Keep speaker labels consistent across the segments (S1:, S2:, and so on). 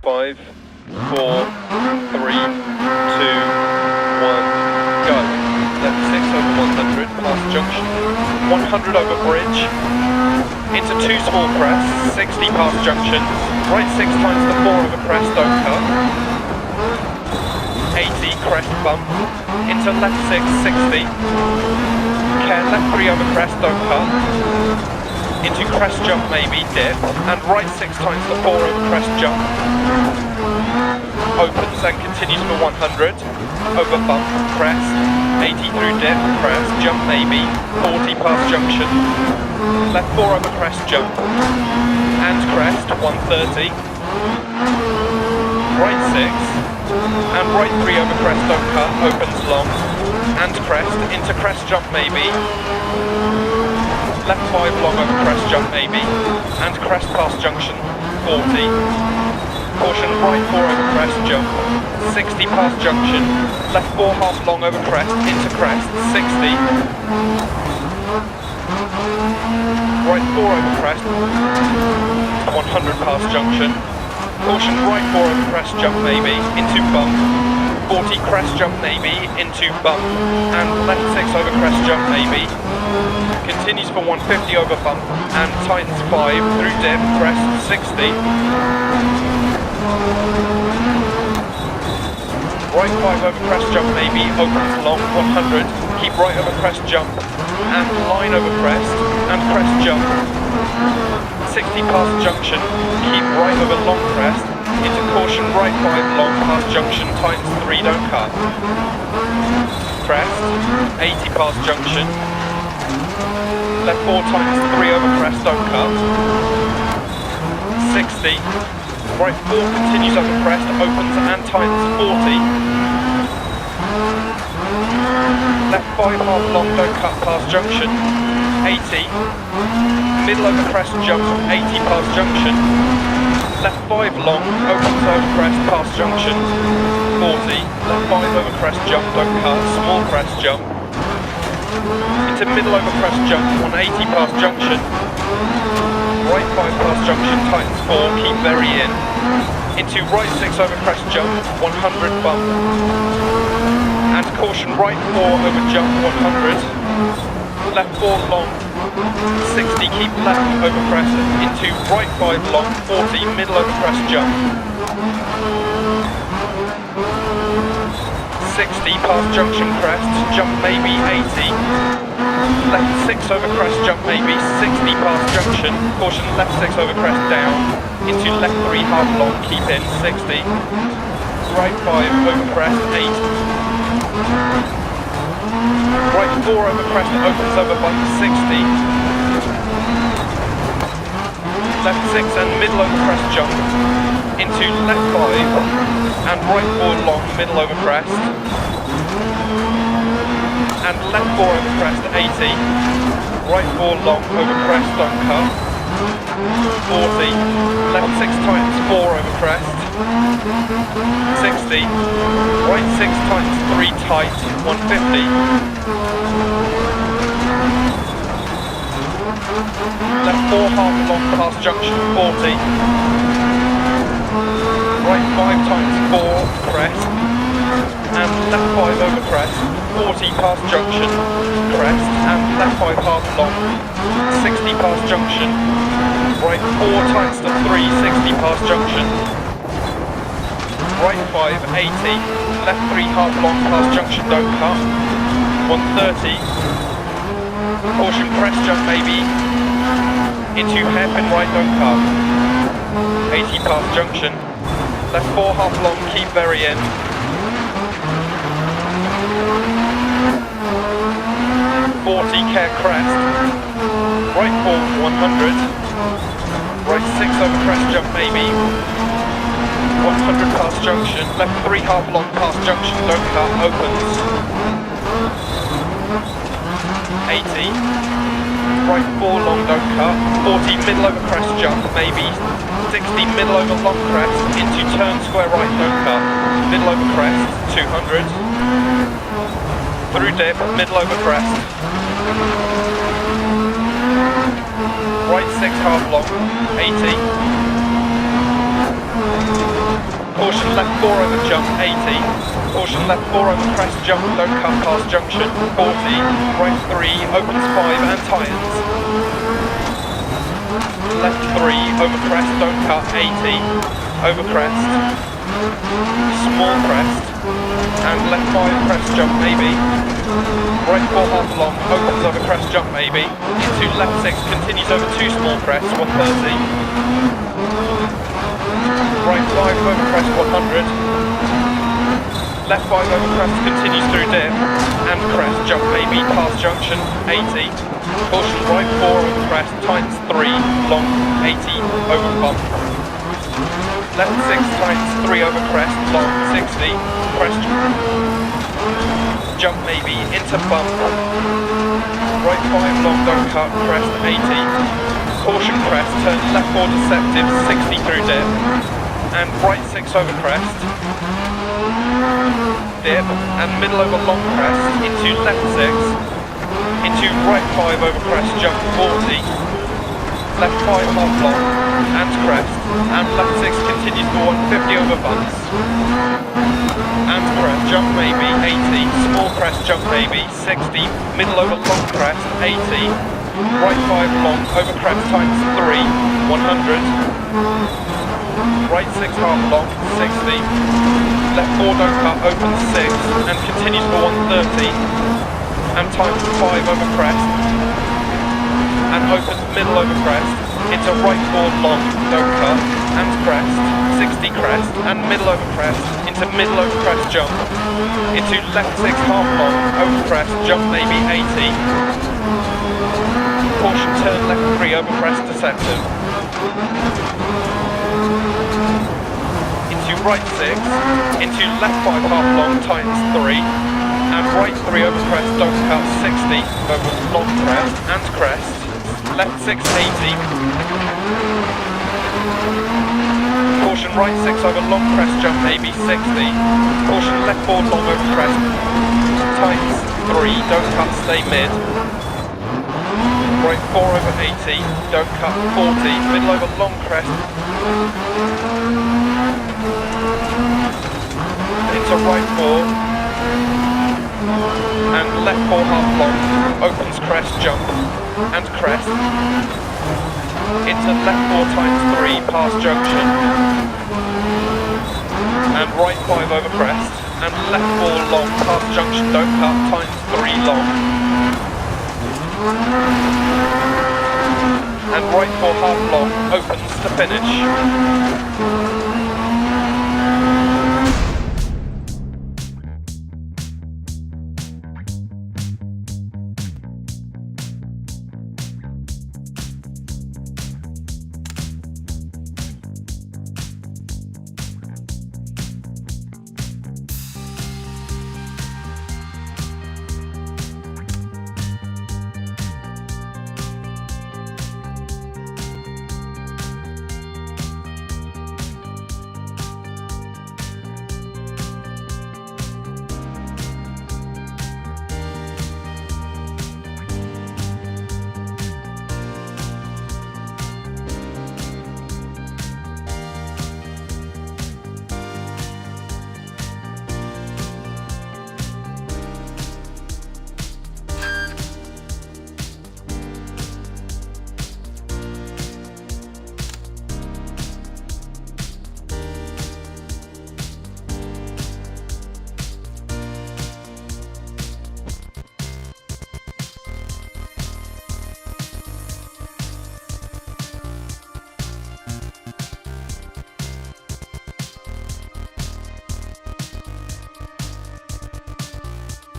S1: 5, 4, 3, 2, 1, go. Left 6 over 100, past junction. 100 over bridge. Into 2 small crests, 60 past junctions. Right 6 times the 4 over crest, don't cut. 80, crest bump. Into left 6, 60. Care, left 3 over crest, don't cut. Into crest jump maybe, dip, and right 6 times the 4 over crest jump. Opens and continues for 100. Over bump, crest, 80 through dip, crest, jump maybe, 40 past junction. Left 4 over crest jump. And crest, 130. Right 6. And right 3 over crest, don't cut, opens long. And crest, into crest jump maybe. Left 5 long over crest jump maybe, and crest past junction, 40. Caution, right 4 over crest jump, 60 past junction. Left 4 half long over crest, into crest, 60. Right 4 over crest, 100 past junction. Caution, right 4 over crest jump maybe, into bump. 40 crest jump maybe, into bump, and left 6 over crest jump maybe. Continues for 150 over bump, and tightens 5 through dip, crest 60. Right 5 over crest jump maybe, opens long 100. Keep right over crest jump, and line over crest, and crest jump. 60 past junction, keep right over long crest. Into caution, right 5 long past junction, tightens 3, don't cut. Crest, 80 past junction. Left 4 tightens 3 over crest, don't cut. 60. Right 4 continues over crest, opens and tightens 40. Left 5 half long, don't cut past junction. 80. Middle over crest jump, 80 past junction. Left 5 long, opens over crest, past junction, 40. Left 5 over crest jump, don't cut, small crest jump. Into middle over crest jump, 180 past junction. Right 5 past junction, tightens 4, keep very in. Into right 6 over crest jump, 100 bump. And caution, right 4 over jump, 100. Left 4 long. 60, keep left over crest, into right 5 long, 40, middle over crest jump. 60, past junction crest, jump maybe 80. Left 6 over crest jump maybe, 60 past junction. Caution, left 6 over crest down, into left 3 half long, keep in, 60. Right 5 over crest, 8. Right 4 over crest, opens over bump, 60. Left 6 and middle over crest jump. Into left 5 and right 4 long, middle over crest. And left 4 over crest, 80. Right 4 long over crest, don't cut. 40. Left 6 tightens 4 over crest. 60. Right 6 tightens 3 tight, 150. Left 4 half long past junction, 40. Right 5 times 4, crest. And left 5 over crest, 40 past junction, crest. And left 5 half long, 60 past junction. Right 4 times to 3, 60 past junction. Right 5, 80. Left 3 half long past junction, don't cut. 130. Caution, crest jump maybe. Into hairpin right, don't cut. 80 past junction. Left 4 half long, keep very in. 40, care crest. Right 4, 100. Right 6 over crest jump maybe. 100 past junction. Left 3 half long past junction, don't cut, opens. 80. Right 4 long, don't cut. 40, middle over crest jump, maybe. 60, middle over long crest. Into turn square right, don't cut. Middle over crest, 200. Through dip, middle over crest. Right 6 half long, 80. Caution left 4 over jump 80. Caution left 4 over crest jump, don't cut past junction 40. Right 3, opens 5 and tyres. Left 3 over crest, don't cut 80. Over crest. Small crest. And left 5 crest jump maybe. Right 4 half long, opens over crest jump maybe. Into left 6, continues over 2 small crests, 130. Right 5 over crest 100. Left 5 over crest continues through dip. And crest jump maybe past junction 80. Caution right 4 over crest times 3 long 80 over bump. Left 6 times 3 over crest long 60. Crest jump maybe into bump. Right 5 long don't cut crest 80. Caution crest turn left 4 deceptive 60 through dip. And right 6 over crest, dip, and middle over long crest, into left 6, into right 5 over crest, jump 40, left 5 half long, and crest, and left 6 continues for 150 over bumps, and crest, jump maybe, 80, small crest, jump maybe, 60, middle over long crest, 80, right 5 long, over crest times 3, 100, right 6 half long, 60, left 4 don't cut, opens 6, and continues for 130, and times 5 over crest, and opens middle over crest, into right 4 long, don't cut, and crest, 60 crest, and middle over crest, into middle over crest jump, into left 6 half long, over crest, jump maybe 80, caution turn left 3 over crest deceptive. Into right 6, into left 5 half long times 3, and right 3 over crest, don't cut 60, over long crest and crest, left 6 80, caution right 6 over long crest jump maybe 60, caution left 4 long over crest, times 3, don't cut stay mid, right 4 over 80, don't cut 40, middle over long crest, into right 4, and left 4 half long, opens crest jump, and crest, into left 4 times 3 past junction, and right 5 over crest, and left 4 long past junction, don't cut times 3 long, and right 4 half long, opens to finish.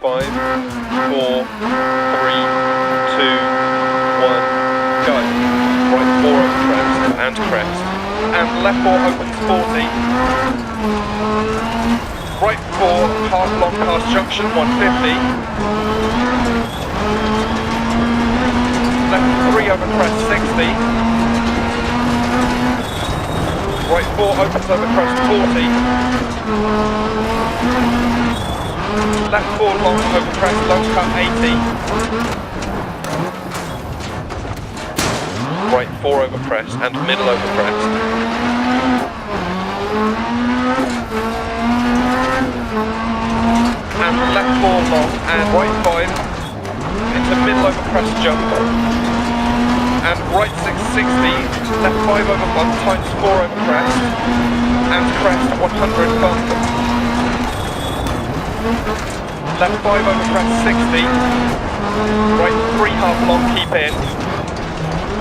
S1: Five, 4, 3, 2, 1, go. Right 4 over crest, and crest. And left 4 opens 40. Right 4, half long past junction, 150. Left 3 over crest, 60. Right 4 opens over crest, 40. Left 4 long over crest, long cut 80. Right 4 over crest and middle over crest. And left 4 long and right 5 into middle over crest jump. And right 660, left 5 over bump, times 4 over crest, and crest 100 bump. Left 5 over crest 60, right 3 half long, keep in,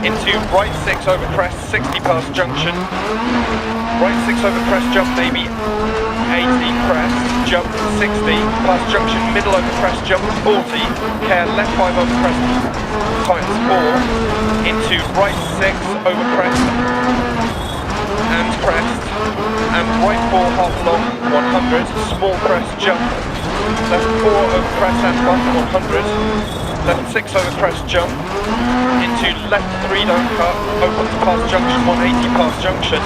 S1: into right 6 over crest 60 past junction, right 6 over crest jump maybe 80, crest, jump 60, past junction, middle over crest jump 40, care left 5 over crest times 4, into right 6 over crest and crest, and right 4 half long 100, small crest jump, left 4 over crest and bump 100, left 6 over crest jump, into left 3 don't cut, open to past junction 180 past junction.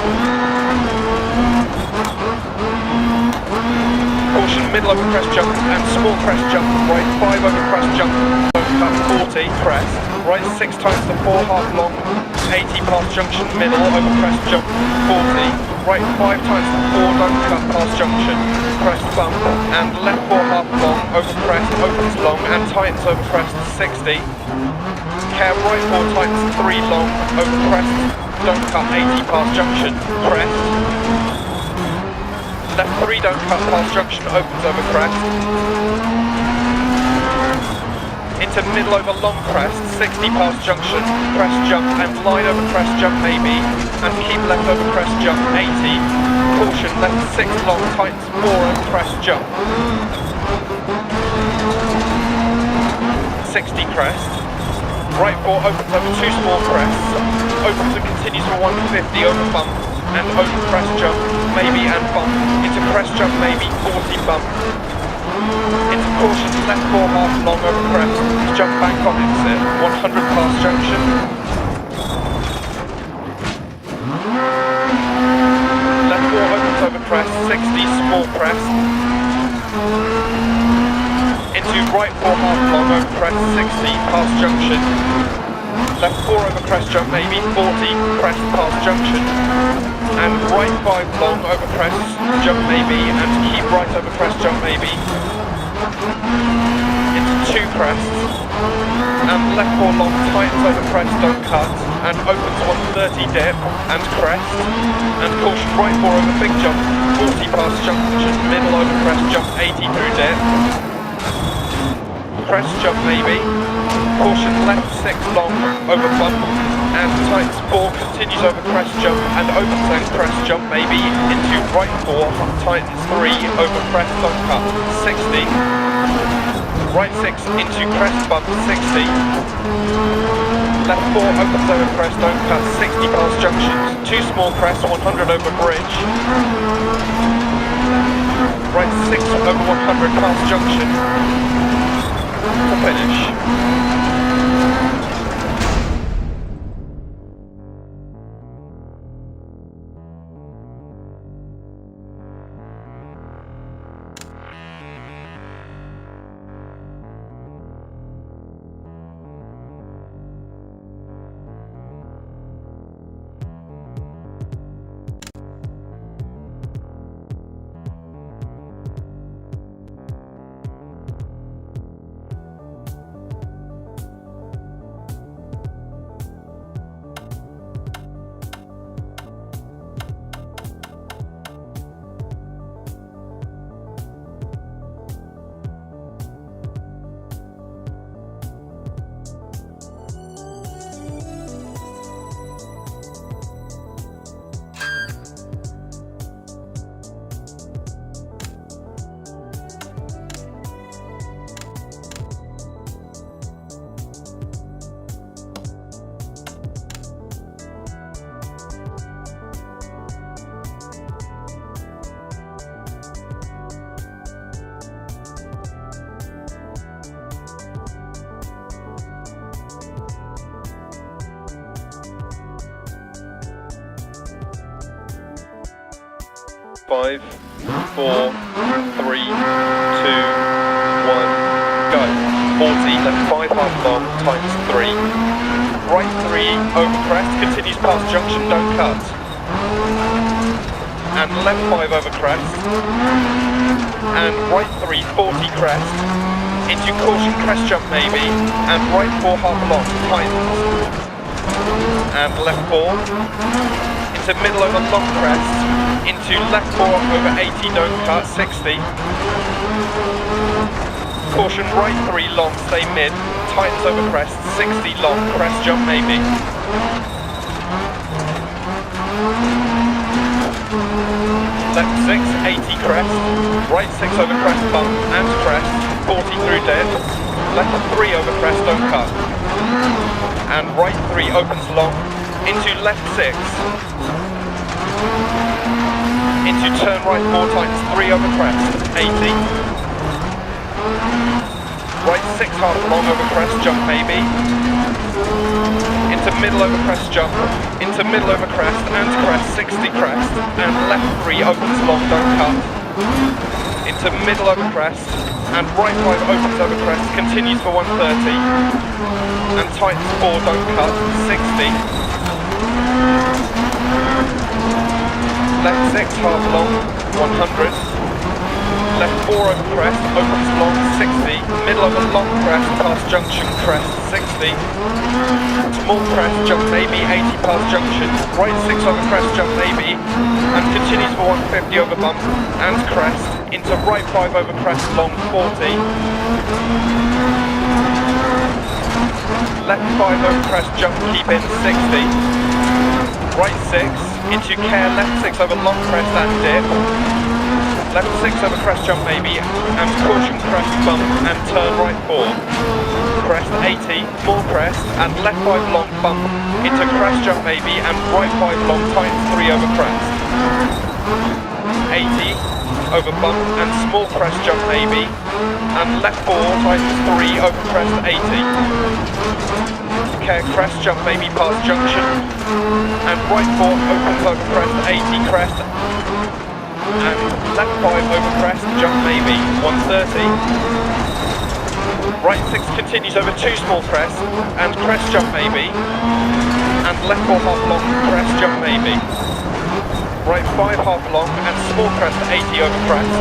S1: Caution, middle over crest jump and small crest jump, right 5 over crest jump, don't cut 40, crest, right 6 times the 4 half long, 80 past junction, middle over crest jump, 40, right 5 times the 4 don't cut past junction, crest bump, and left 4 half long, over crest, opens long, and tightens over crest, 60, care right 4 tightens 3 long, over crest, don't cut 80 past junction, crest, left 3 don't cut past junction, opens over crest, into middle over long crest, 60 past junction, crest jump and line over crest jump maybe, and keep left over crest jump 80, caution left 6 long, tightens 4 over crest jump, 60 crest, right 4 opens over 2 small crests, opens and continues for 150 over bump, and over crest jump, maybe and bump, into crest jump maybe, 40 bump, into caution, left 4 half long over crest, jump back on exit, 100 past junction, left 4 opens over crest, 60 small crest, into right 4 half long over crest, 60 past junction, left 4 over crest jump maybe, 40 crest past junction, and right 5 long over crest jump maybe, and keep right over crest jump maybe, into 2 crests, and left 4 long tightens over crest don't cut, and opens 130 dip, and crest, and caution right 4 over big jump, 40 past junction, middle over crest jump 80 through dip, crest jump maybe, caution left 6 long over bump, and tightens 4 continues over crest jump and opens and crest jump maybe, into right 4 tightens 3 over crest don't cut 60, right 6 into crest bump 60, left 4 opens over crest don't cut 60 past junctions, 2 small crests 100 over bridge, right 6 over 100 past junction to finish. Five, 4, 3, 2, 1, go. 40, left 5 half long, times 3. Right 3, over crest, continues past junction, don't cut. and left 5 over crest, and right 3, 40 crest, into caution crest jump maybe, and right 4 half long, tightens, and left 4, into middle over long crest, into left 4 over 80, don't cut, 60, caution right 3 long, stay mid, tightens over crest, 60 long, crest jump maybe. Left 6, 80 crest, right 6 over crest bump and crest, 40 through dead, left 3 over crest, don't cut, and right 3 opens long, into left 6, into turn right 4 tightens, 3 over crest, 80, right 6 half long over crest, jump maybe, into middle over crest jump, into middle over crest and crest, 60 crest, and left 3 opens long, don't cut, into middle over crest, and right 5 opens over crest, continues for 130, and tightens 4, don't cut, 60, left 6 half long, 100, left 4 over crest, opens long, 60, middle over long crest, past junction crest, 60, small crest, jump maybe, 80 past junction, right 6 over crest, jump maybe, and continues for 150 over bump, and crest, into right 5 over crest, long, 40, left 5 over crest, jump, keep in, 60, right 6, into care, left 6 over long crest and dip, left 6 over crest jump maybe, and caution crest bump and turn right 4, crest 80, more crest, and left 5 long bump, into crest jump maybe, and right 5 long tightens 3 over crest, 80, over bump and small crest jump maybe, and left 4 tightens 3 over crest 80, care crest jump maybe past junction, and right 4 opens over crest 80 crest, and left 5 over crest, jump maybe, 130, right 6 continues over 2 small crest, and crest jump maybe, and left 4 half long, crest jump maybe, right 5 half long, and small crest 80 over crest,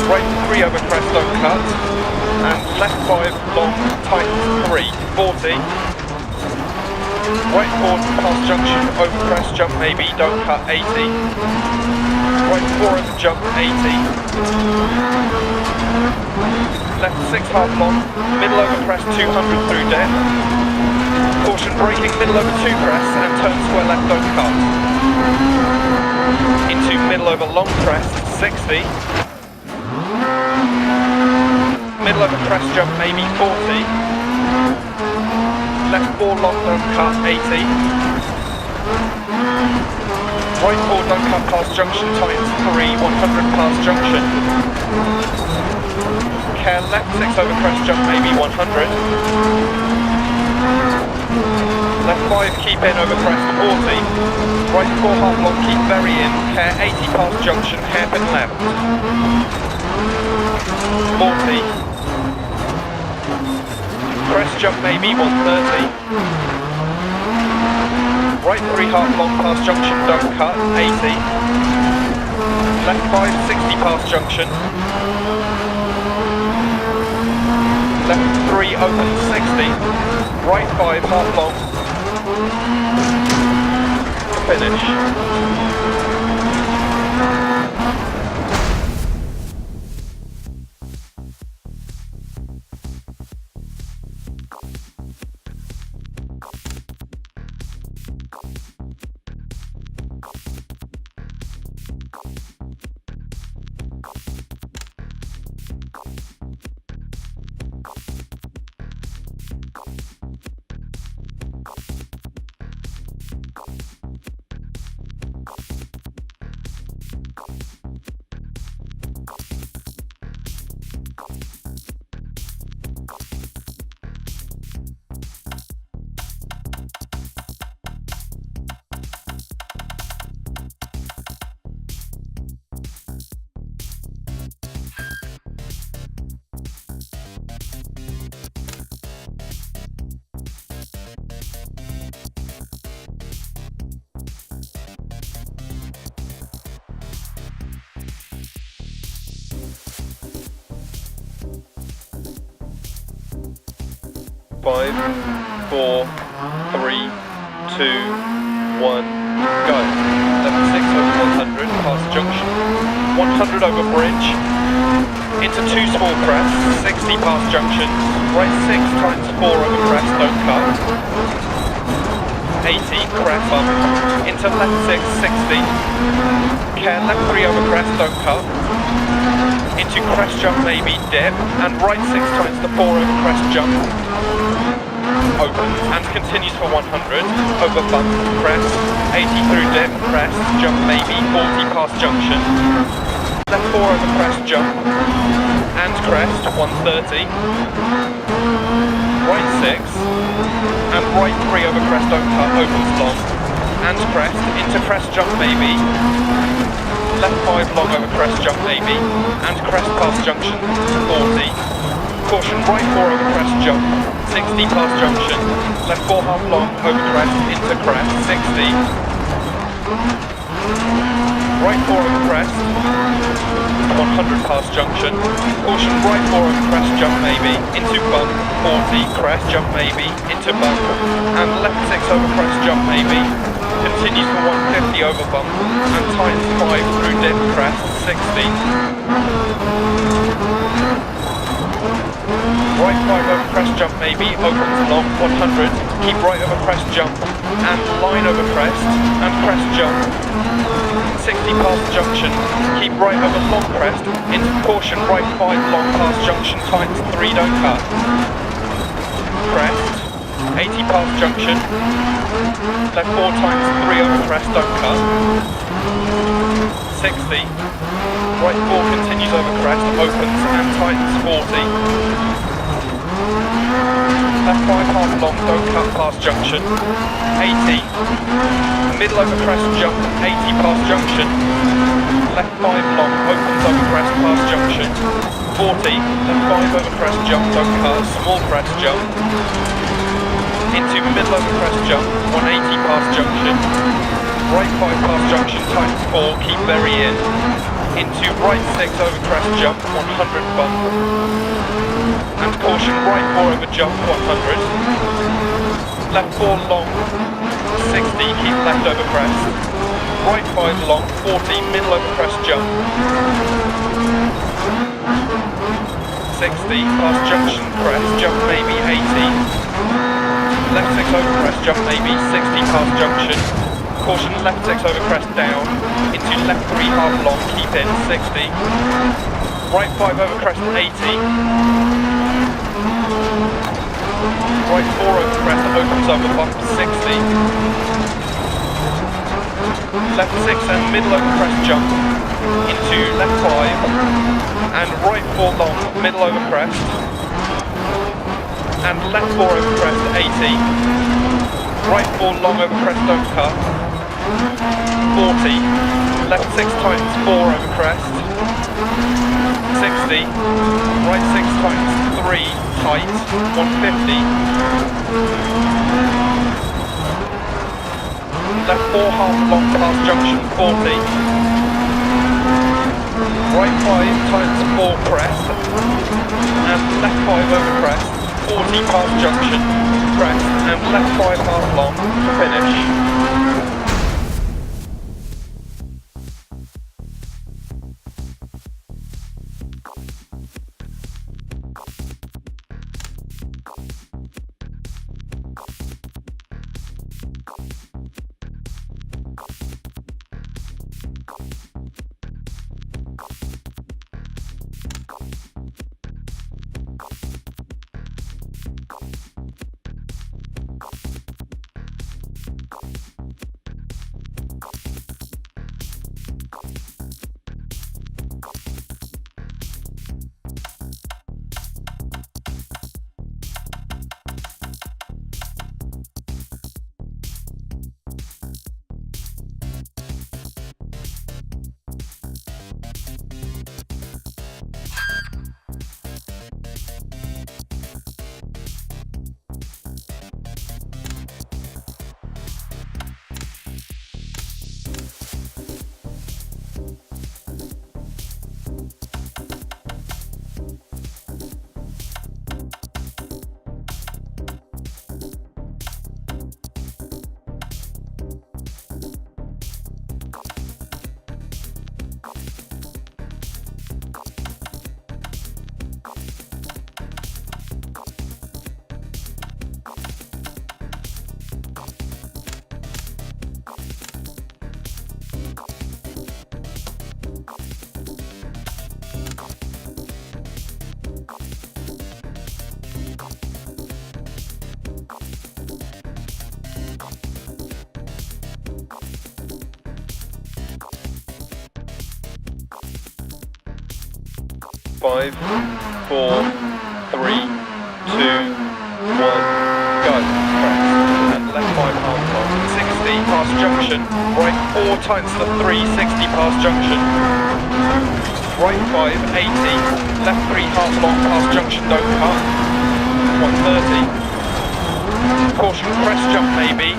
S1: right 3 over crest, don't cut, and left 5 long, tightens 3, 40, right 4 past junction, over crest, jump maybe, don't cut, 80, right 4 over jump, 80, left 6 half long, middle over crest, 200 through deck, caution braking, middle over 2 crest, and turn square left, don't cut, into middle over long crest, 60, middle over crest jump maybe, 40, left 4 long don't cut, 80, right 4 don't cut past junction, tightens 3, 100 past junction, care left 6 over crest jump maybe, 100, left 5 keep in over crest, 40, right 4 half long keep very in, care 80 past junction, hairpin left, 40, crest jump maybe, 130, right 3 half long past junction, don't cut, 80, left 5, 60 past junction, left 3 open, 60, right 5 half long, finish. 5, 4, 3, 2, 1, go. Left 6 over 100, past junction. 100 over bridge. Into 2 small crests, 60 past junction. Right 6 times 4 over crest, don't cut. 80, crest bump. Into left 6, 60. Care left 3 over crest, don't cut. Into crest jump maybe, dip. And right 6 times the 4 over crest jump. Open and continues for 100. Over bump, crest. 80 through dip, crest, jump maybe, 40 past junction. Left 4 over crest jump. And crest, 130. Right 6. And right 3 over crest, don't cut, opens long. And crest, into crest jump maybe. Left 5 long over crest jump maybe. And crest past junction, 40. Caution, right 4 over crest jump, 60 past junction. Left 4 half long over crest, into crest, 60. Right 4 over crest, 100 past junction. Caution, right 4 over crest jump maybe, into bump, 40, crest jump maybe, into bump. And left 6 over crest jump maybe. Continues for 150 over bump. And times 5 through dip, crest, 60. Right 5 over crest jump maybe, opens long, 100. Keep right over crest jump. And line over crest. And crest jump. 60 past junction, keep right over long crest, into caution, right 5 long past junction, times 3, don't cut. Crest, 80 past junction, left 4 times 3 over crest, don't cut. 60, right 4 continues over crest, opens and tightens 40. Left 5 half long, don't cut past junction. 80. Middle over crest jump, 80 past junction. Left 5 long, opens over crest past junction. 40. Left 5 over crest jump, don't cut, small crest jump. Into middle over crest jump, 180 past junction. Right 5 past junction, times 4, keep very in. Into right 6 over crest jump, 100 bump. And caution, right 4 over jump, 100. Left 4 long, 60, keep left over crest. Right 5 long, 40, middle over crest jump. 60, past junction crest, jump maybe 80. Left 6 over crest, jump maybe 60 past junction. Caution, left 6 over crest down. Into left 3 half long, keep in, 60. Right 5 over crest, 80. Right 4 over crest, opens over bump, 60. Left 6 and middle over crest jump. Into left 5. And right 4 long, middle over crest. And left 4 over crest, 80. Right 4 long over crest, don't cut. 40. Left 6 times 4 over crest. 60. Right 6 times 3, tight, 150. Left 4 half long past junction, 40. Right 5 times 4 crest. And left 5 over crest, 40 past junction, crest. And left 5 half long, finish. 5, 4, 3, 2, 1, go. Crest. And left 5 half long. 60 past junction. Right 4 times the 360 past junction. Right 5, 80. Left 3 half long past junction, don't cut. 130. Caution, crest jump maybe.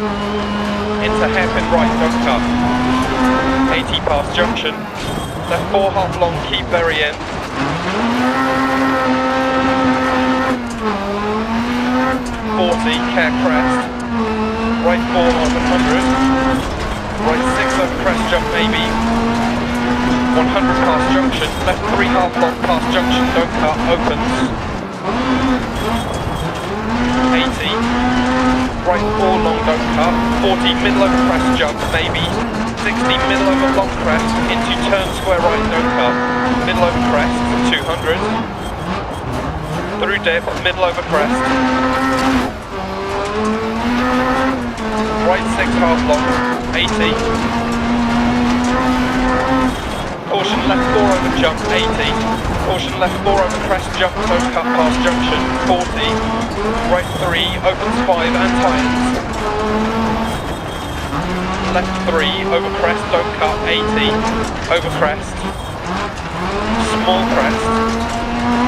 S1: Into hairpin right, don't cut. 80 past junction. Left 4 half long, keep very end. 40, care crest. Right 4 on 100. Right 6 over crest jump maybe. 100 past junction. Left 3 half long past junction, don't cut, opens. 80. Right 4 long, don't cut. 40 middle over crest jump maybe. 60 middle over long crest into turn square right, don't cut. Middle over crest, 200. Through dip, middle over crest. Right 6 half long, 80. Caution left 4 over jump, 80. Caution left 4 over crest jump, don't cut past junction, 40. Right 3, opens 5 and tightens. Left 3, over crest, don't cut, 80. Over crest. Small crest.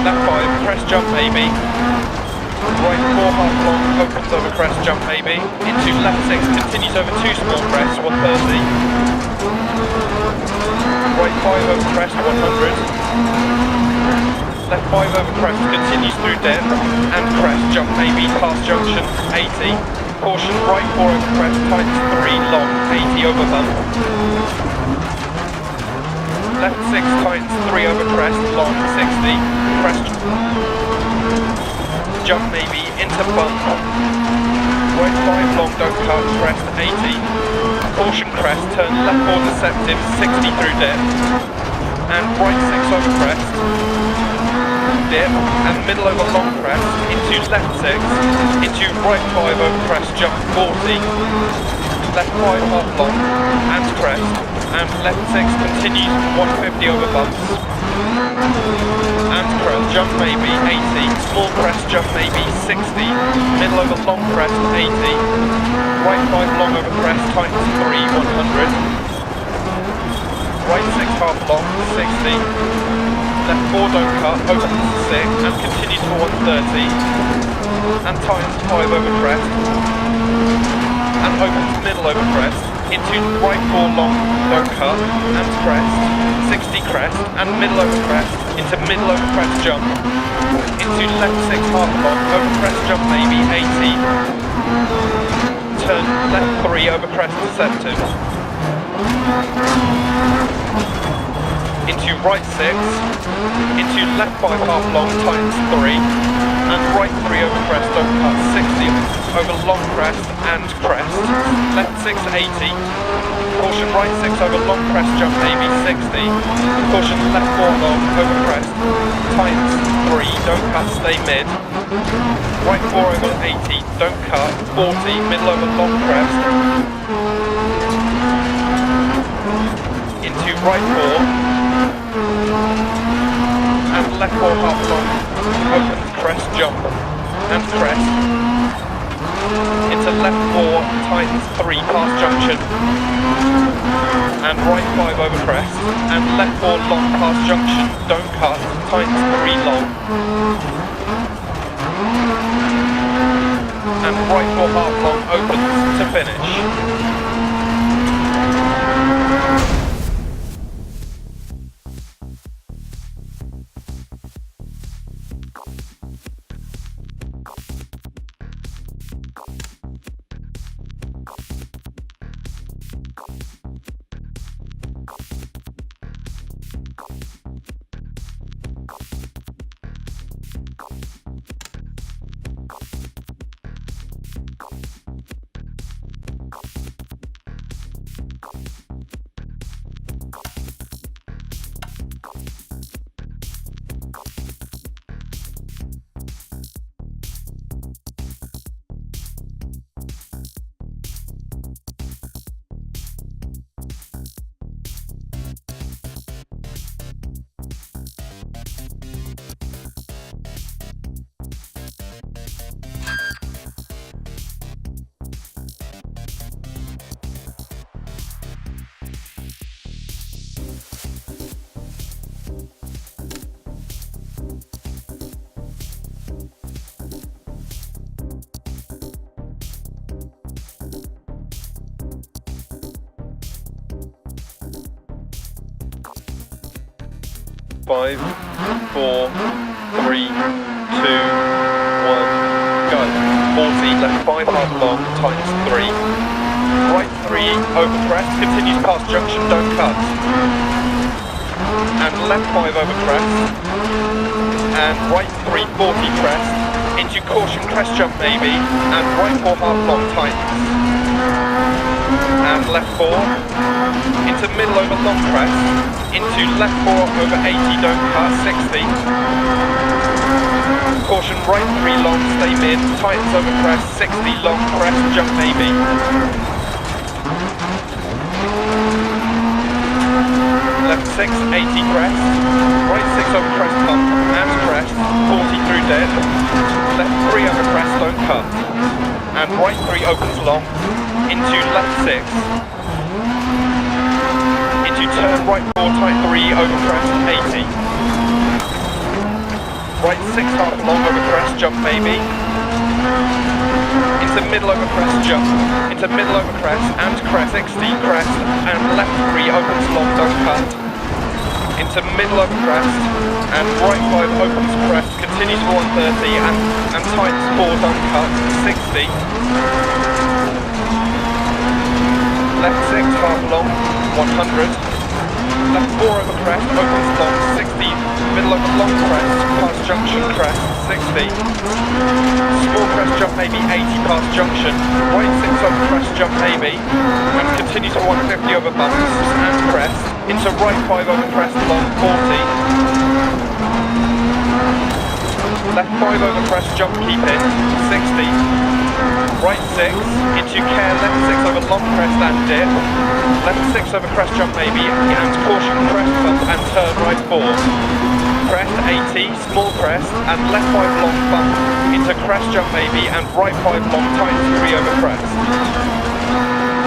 S1: Left 5, crest jump maybe. Right 4 half long, opens over crest jump maybe. Into left 6, continues over 2 small crests, 130. Right 5 over crest, 100. Left 5 over crest, continues through dip. And crest jump maybe, past junction, 80. Caution, right 4 over crest, tightens 3 long, 80 over bump. Left 6 tightens 3 over crest, long, 60. Crest jump maybe, into bump. Right 5 long, don't cut, crest, 80. Caution crest, turn left 4 deceptive, 60 through dip. And right 6 over crest. Dip, and middle over long crest, into left 6, into right 5 over crest, jump 40, left 5 half long, and crest, and left 6 continues 150 over bumps, and crest, jump maybe 80, small crest, jump maybe 60, middle over long crest 80, right 5 long over crest, tightens 3, 100, right 6 half long, 60, left 4 don't cut, opens 6 and continues for 130 and tightens 5 over crest and opens middle over crest into right 4 long, don't cut and crest, 60 crest and middle over crest into middle over crest jump into left 6 half long, over crest jump maybe 80, turn left 3 over crest deceptive. Into right 6, into left 5 half long, tightens 3, and right 3 over crest, don't cut, 60, over long crest and crest, left 6, 80, caution right 6 over long crest jump maybe 60, caution left 4 long, over crest, tightens 3, don't cut, stay mid, right 4 over 80, don't cut, 40, middle over long crest, into right 4, and left 4 half long, opens crest jump, and crest, into left 4, tightens 3 past junction, and right 5 over crest, and left 4 long past junction, don't cut, tightens 3 long, and right 4 half long, opens to finish. 5, 4, 3, 2, 1, go. 40, left 5 half long, times 3. Right 3 over crest, continues past junction, don't cut. And left 5 over crest. And right 3, 40 crest. Into caution, crest jump maybe. And right 4 half long, tightens. And left 4. Into middle over long crest. Into left 4 over 80, don't cut, 60. Caution, right 3 long, stay mid, tightens over crest, 60 long crest, jump maybe. Left 6, 80 crest, right 6 over crest bump, and crest, 40 through dead. Left 3 over crest, don't cut. And right 3 opens long, into left 6. Into turn right 4, tight 3 over crest, 80. Right 6 half long over crest, jump maybe. Into middle over crest, jump. Into middle over crest, and crest, 60 crest, and left 3 opens long, don't cut. Into middle over crest, and right 5 opens crest, continues for 130, and tightens 4, don't cut, 60. Left 6 half long, 100. Left 4 over crest, opens long, 60. Middle over long crest, past junction crest, 60. Small crest jump maybe, 80 past junction. Right 6 over crest jump maybe. And continue to 150 over bumps and crest. Into right 5 over crest long, 40. Left 5 over crest jump, keep in, 60. Right 6, into care, left 6 over long crest and dip. Left 6 over crest jump maybe, and caution crest bump and turn right 4. Crest 80, small crest, and left 5 long bump, into crest jump maybe, and right 5 long tightens 3 over crest.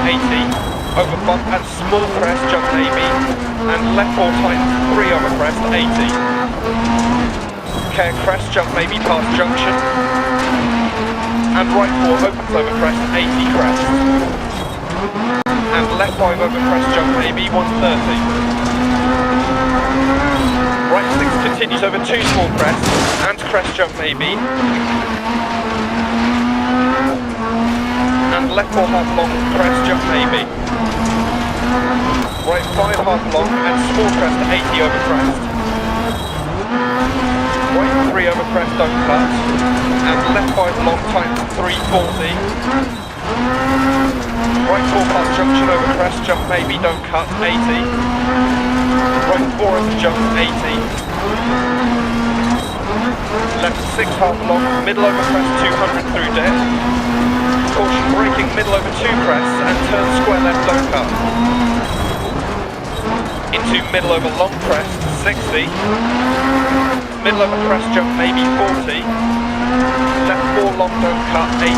S1: 80, over bump and small crest jump maybe, and left 4 tightens 3 over crest, 80. Care crest jump maybe past junction. And right 4 opens over crest, 80 crest. And left 5 over crest jump maybe, 130. Right 6 continues over 2 small crest, and crest jump maybe. And left 4 half long, crest jump maybe. Right 5 half long, and small crest, 80 over crest. Right 3 over crest, don't cut. And left 5 long times 340. Right 4 past junction over crest, jump maybe, don't cut, 80. Right 4 over jump, 80. Left 6 half long, middle over crest, 200 through dead. Caution braking middle over 2 crests and turn square left, don't cut. Into middle over long crest, 60. Middle over crest jump maybe, 40. Left 4 long, don't cut, 80.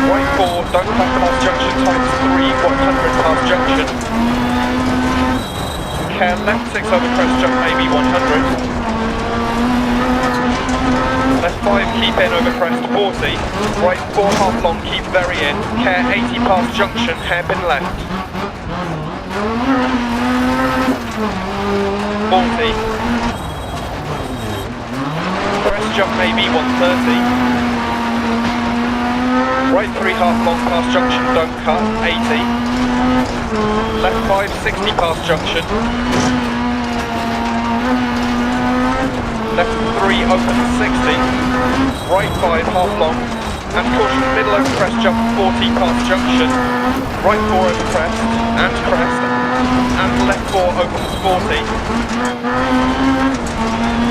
S1: Right 4, don't cut past junction times 3, 100 past junction. Care left 6 over crest jump maybe, 100. Left 5 keep in over crest, 40. Right 4 half long, keep very in. Care 80 past junction, hairpin left. 40. Crest jump maybe, 130. Right 3 half long past junction, don't cut, 80. Left 5, 60 past junction. Left 3 open, 60. Right 5 half long. And caution middle over crest jump, 40 past junction. Right 4 over crest, and crest. And left 4 opens 40.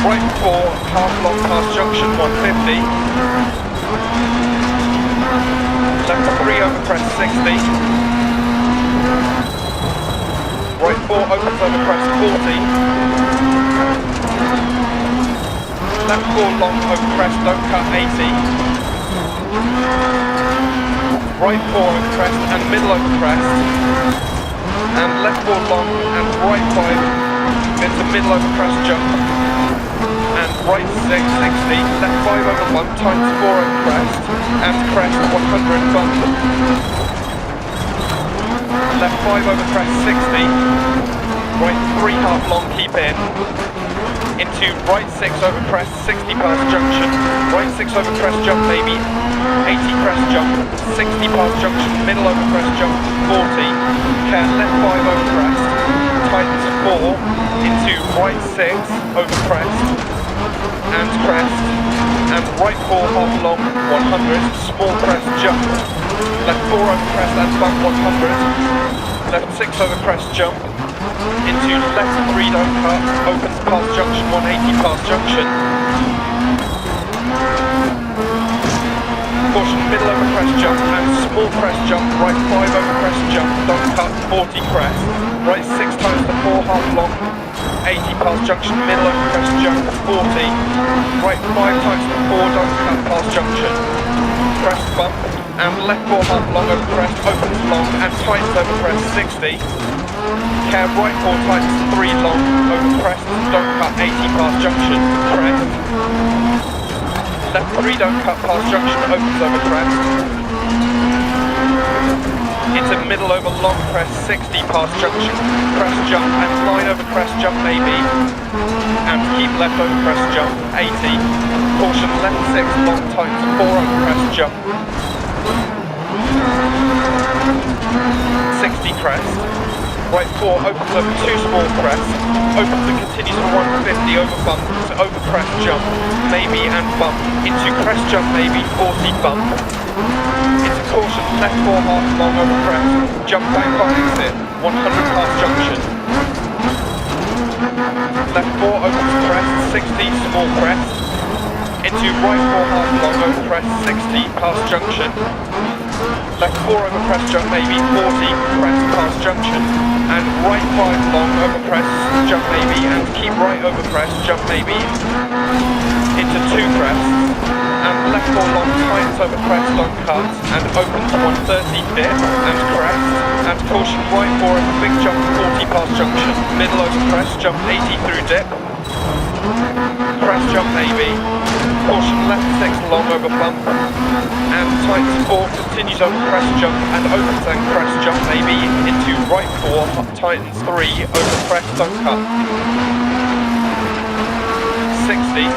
S1: Right 4 half long past junction, 150. Left 3 over crest, 60. Right 4 opens over crest, 40. Left 4 long over crest, don't cut, 80. Right 4 over crest and middle over crest. And left 4 long and right 5 into middle over crest jump. And right 6, 60. Left 5 over bump, times 4 over crest. And crest, 100 bump. Left 5 over crest, 60. right 3 half long, keep in. Into right 6 over crest, 60 past junction. Right 6 over crest jump maybe, 80 crest jump, 60 past junction, middle over crest jump, 40. Care left 5 over crest, tightens 4, into right 6 over crest, and crest, and right 4 half long, 100, small crest jump. Left 4 over crest and bump 100. Left 6 over crest jump. Into left 3 don't cut, opens past junction, 180 past junction. Caution, middle over crest jump and small crest jump, right 5 over crest jump, don't cut, 40 crest. Right 6 times the 4 half long, 80 past junction, middle over crest jump, 40. Right 5 times the 4 don't cut past junction. Crest bump, and left 4 half long over crest, opens long and tightens over crest, 60. Care right 4 tightens 3 long over crest, don't cut, 80 past junction, crest. Left 3 don't cut past junction, opens over crest. Into middle over long crest, 60 past junction, crest jump and line over crest jump maybe. And keep left over crest jump, 80. Caution left 6 long tightens 4 over crest jump. 60 crest. Right 4 opens over 2 small crest, opens and continues to 150 over bump, so over crest jump, maybe and bump, into crest jump maybe, 40 bump, into caution, left 4 half long over crest, jump back on exit, 100 past junction. Left 4 opens crest, 60 small crest, into right 4 half long over crest, 60 past junction. Left 4 over crest jump maybe, 40 crest past junction, and right 5 long over crest jump maybe, and keep right over crest jump maybe, into 2 crests, and left 4 long tightens over crest long cuts, and opens 130 dip, and crest, and caution right 4 over big jump 40 past junction, middle over crest jump 80 through dip, crest jump maybe, caution left 6 long over bump, and tightens 4 continues over crest jump and opens and crest jump maybe into right 4 tightens 3 over crest don't cut. 60.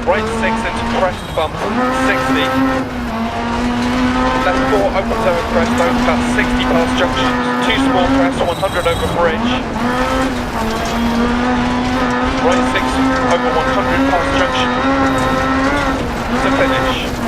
S1: Right 6 into crest bump, 60. Left 4 opens over crest don't cut, 60 past junctions, 2 small crests, 100 over bridge. Right 6 over 100 past junction to finish.